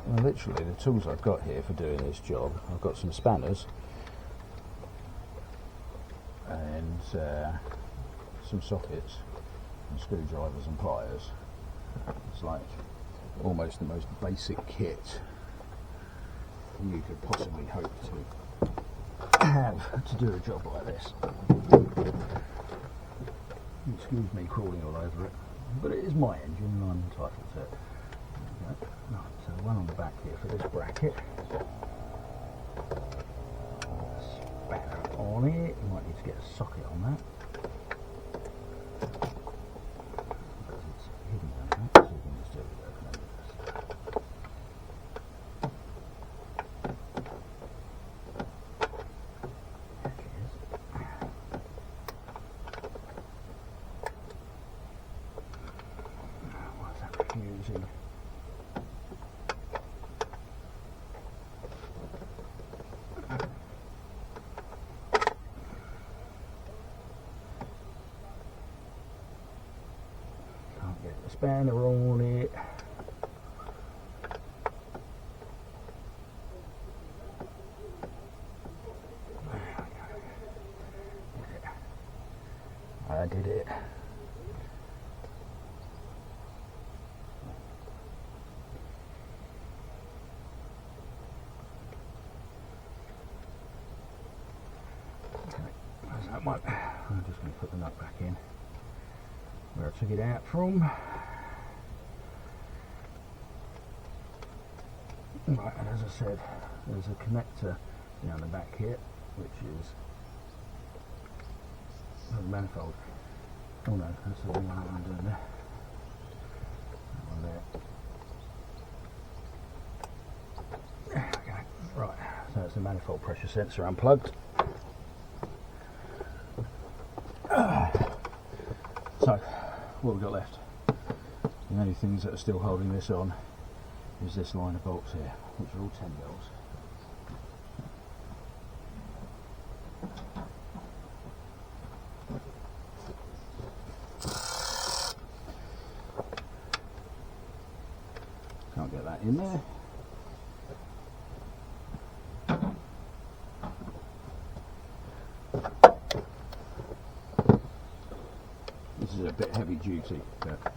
Well, literally, the tools I've got here for doing this job, I've got some spanners and some sockets and screwdrivers and pliers. It's like almost the most basic kit you could possibly hope to have to do a job like this. Excuse me crawling all over it, but it is my engine and I'm entitled to it. Right, so one on the back here for this bracket. Spanner on it. You might need to get a socket on that. Because it's hidden down there, so you can just do it with What's that refusing? Spanner on it. I did it. Okay, there's that one. I'm just going to put the nut back in where I took it out from. Right, and as I said, there's a connector down the back here, which is the manifold. Oh no, that's the one I'm doing there. That one there. There we go. Right, so it's the manifold pressure sensor unplugged. So, what we've got left? The only things that are still holding this on is this line of bolts here, which are all 10 mils. Can't get that in there. This is a bit heavy duty, but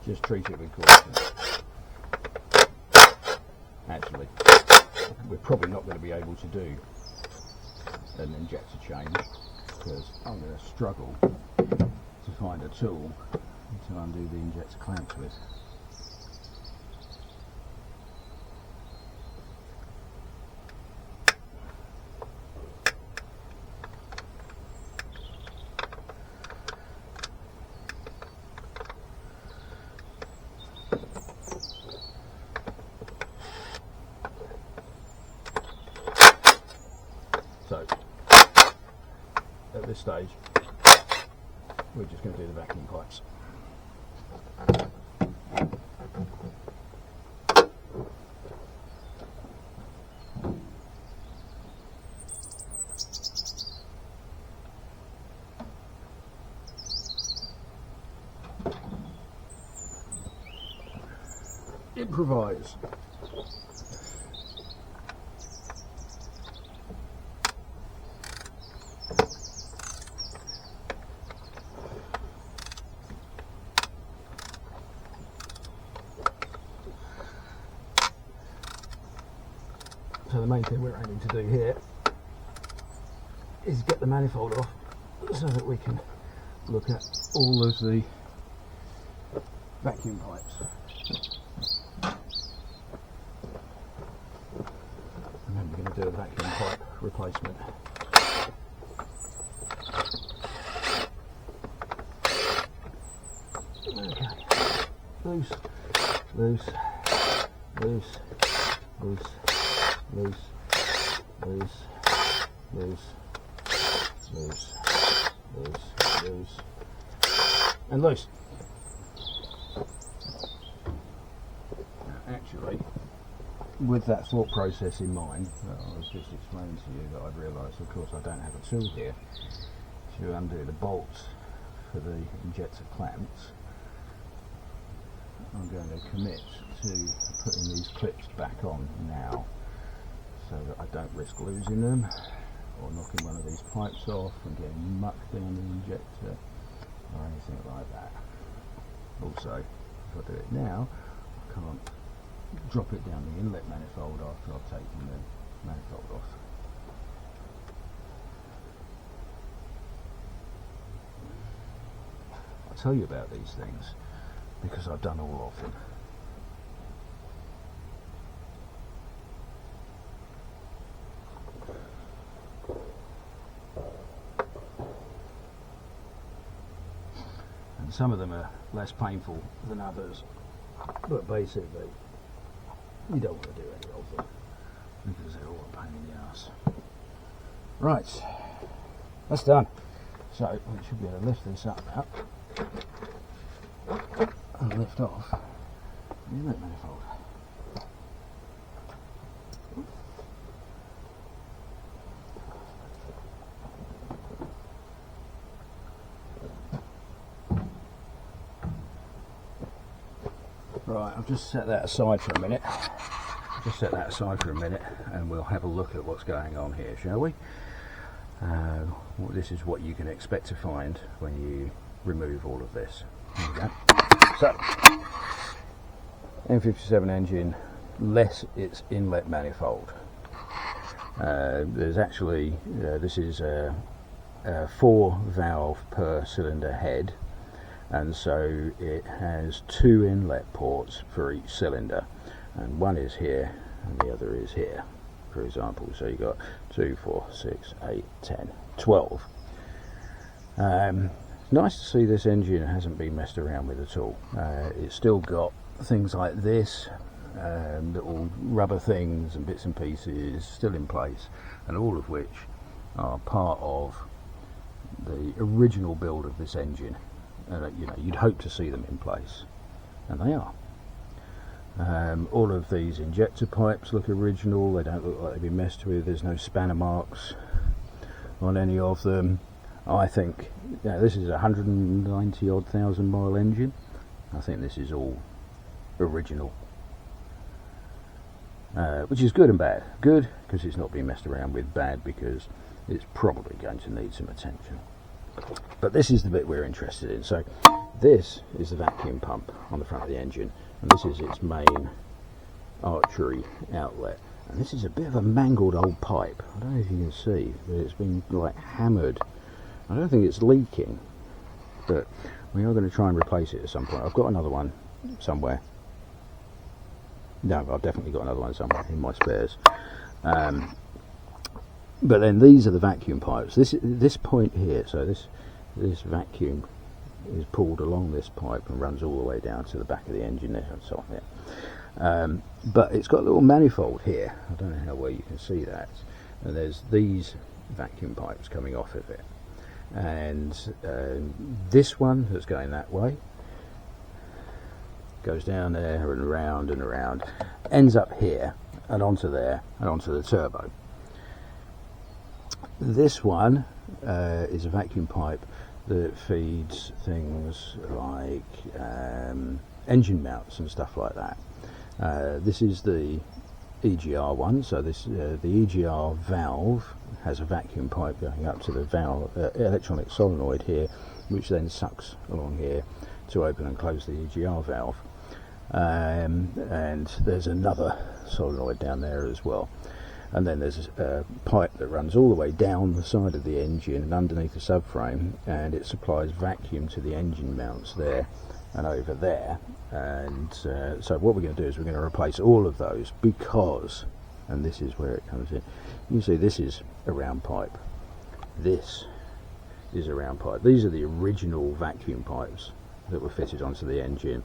just treat it with caution. Actually, we're probably not going to be able to do an injector change because I'm going to struggle to find a tool to undo the injector clamps with. So, at this stage, we're just going to do the vacuum pipes. Improvise. So the main thing we're aiming to do here is get the manifold off so that we can look at all of the vacuum pipes. And then we're going to do a vacuum pipe replacement. Okay, loose, loose, loose, loose. Loose, loose, loose, loose, loose, loose, and loose. Now, actually, with that thought process in mind, that I was just explaining to you, that I've realised, of course, I don't have a tool here to undo the bolts for the injector clamps. I'm going to commit to putting these clips back on now, so that I don't risk losing them or knocking one of these pipes off and getting mucked down the injector or anything like that. Also, if I do it now, I can't drop it down the inlet manifold after I've taken the manifold off. I'll tell you about these things because I've done all of them. And some of them are less painful than others, but basically you don't want to do any of them because they're all a pain in the ass. Right, that's done. So we should be able to lift this up now and lift off the inlet manifold. Right, I've just set that aside for a minute. And we'll have a look at what's going on here, shall we? This is what you can expect to find when you remove all of this. There we go. So, M57 engine, less its inlet manifold. There's actually, this is a 4 valve per cylinder head, and so it has 2 inlet ports for each cylinder, and one is here and the other is here, for example. So you got 2, 4, 6, 8, 10, 12. Nice to see this engine hasn't been messed around with at all. It's still got things like this, little rubber things and bits and pieces still in place, and all of which are part of the original build of this engine. You know, you'd hope to see them in place, and they are. All of these injector pipes look original. They don't look like they've been messed with. There's no spanner marks on any of them. I think, yeah, this is a 190 odd thousand mile engine. I think this is all original, which is good and bad. Good because it's not been messed around with, bad because it's probably going to need some attention. But this is the bit we're interested in. So this is the vacuum pump on the front of the engine, and this is its main archery outlet. And this is a bit of a mangled old pipe. I don't know if you can see, but it's been like hammered. I don't think it's leaking, but we are going to try and replace it at some point. I've got another one somewhere. No, I've definitely got another one somewhere in my spares. But then these are the vacuum pipes. This point here, so this vacuum is pulled along this pipe and runs all the way down to the back of the engine there and so on there. But it's got a little manifold here. I don't know how well you can see that. And there's these vacuum pipes coming off of it. And this one that's going that way goes down there and around, ends up here and onto there and onto the turbo. This one is a vacuum pipe that feeds things like engine mounts and stuff like that. This is the EGR one, so this the EGR valve has a vacuum pipe going up to the valve electronic solenoid here, which then sucks along here to open and close the EGR valve. And there's another solenoid down there as well. And then there's a pipe that runs all the way down the side of the engine and underneath the subframe, and it supplies vacuum to the engine mounts there and over there. And so what we're going to do is we're going to replace all of those because, and this is where it comes in, you see this is a round pipe, this is a round pipe. These are the original vacuum pipes that were fitted onto the engine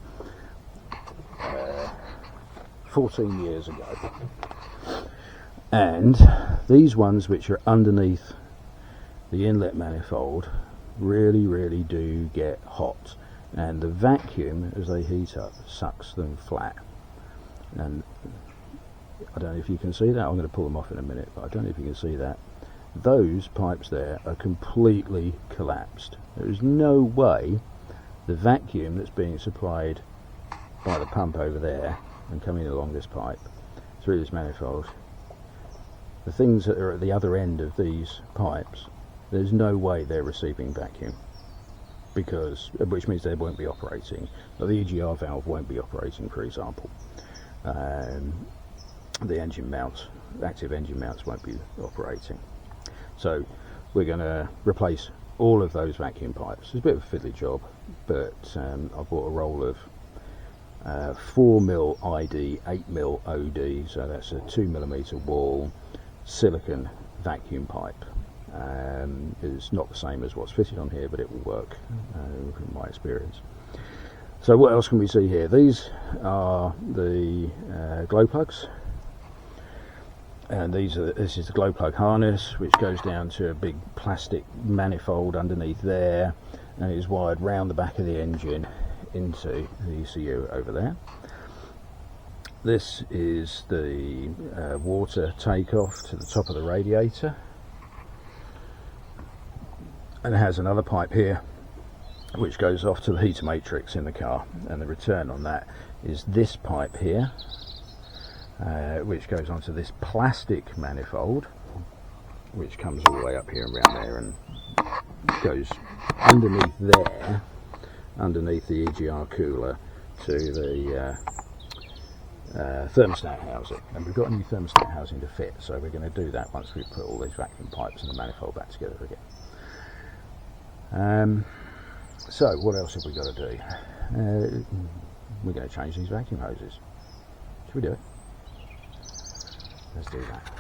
14 years ago. And these ones which are underneath the inlet manifold really do get hot, and the vacuum, as they heat up, sucks them flat. And I don't know if you can see that. I'm going to pull them off in a minute, but I don't know if you can see that. Those pipes there are completely collapsed. There is no way the vacuum that's being supplied by the pump over there and coming along this pipe through this manifold. The things that are at the other end of these pipes, there's no way they're receiving vacuum, because which means they won't be operating. The EGR valve won't be operating, for example. The engine mounts, active engine mounts, won't be operating. So we're going to replace all of those vacuum pipes. It's a bit of a fiddly job, but I bought a roll of 4mm ID, 8mm OD, so that's a 2mm wall silicon vacuum pipe. It's not the same as what's fitted on here, but it will work from my experience. So what else can we see here? These are the glow plugs, and this is the glow plug harness, which goes down to a big plastic manifold underneath there, and is wired round the back of the engine into the ECU over there. This is the water takeoff to the top of the radiator, and it has another pipe here which goes off to the heater matrix in the car, and the return on that is this pipe here, which goes onto this plastic manifold, which comes all the way up here and around there and goes underneath there, underneath the EGR cooler, to the thermostat housing. And we've got a new thermostat housing to fit, so we're going to do that once we've put all these vacuum pipes and the manifold back together again. So what else have we got to do? We're going to change these vacuum hoses. Should we do it? Let's do that.